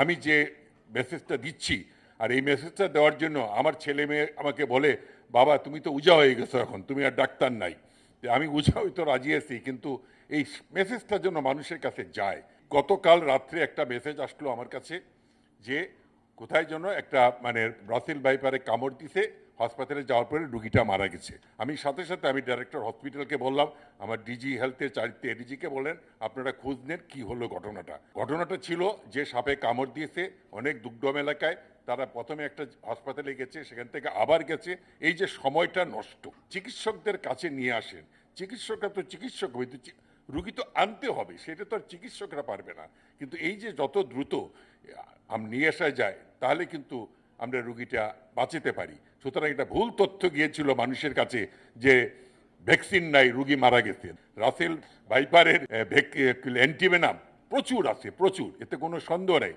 আমি যে মেসেজটা দিচ্ছি, আর এই মেসেজটা দেওয়ার জন্য আমার ছেলে মেয়ে আমাকে বলে, বাবা তুমি তো উজা হয়ে গেছো, এখন তুমি আর ডাক্তার নাই। আমি উজা হইতে রাজি আছি, কিন্তু এই মেসেজটা যেন মানুষের কাছে যায়। গতকাল রাত্রে একটা মেসেজ আসলো আমার কাছে যে কোথায় যেন একটা মানে ব্রাসেল বাইপারে কামড় দিছে, হাসপাতালে যাওয়ার পরে রুগীটা মারা গেছে। আমি সাথে সাথে আমি ডাইরেক্টর হসপিটালকে বললাম, আমার ডিজি হেলথের চারিত্রে এডিজিকে বলেন আপনারা খোঁজ নেন কি হলো ঘটনাটা ছিল যে সাপে কামড় দিয়েছে অনেক দুর্গম এলাকায়। তারা প্রথমে একটা হাসপাতালে গেছে, সেখান থেকে আবার গেছে। এই যে সময়টা নষ্ট, চিকিৎসকদের কাছে নিয়ে আসেন, চিকিৎসকরা তো চিকিৎসক হবে, রুগী তো আনতে হবে, সেটা তো আর চিকিৎসকরা পারবে না। কিন্তু এই যে যত দ্রুত নিয়ে আসা যায়, তাহলে কিন্তু আমরা রুগীটা বাঁচাতে পারি। সুতরাং এটা ভুল তথ্য গিয়েছিল মানুষের কাছে যে ভ্যাকসিন নাই, রুগী মারা গেছে। রাসেল ভাইপারের অ্যান্টিভেনাম প্রচুর আছে, প্রচুর, এতে কোনো সন্দেহ নেই।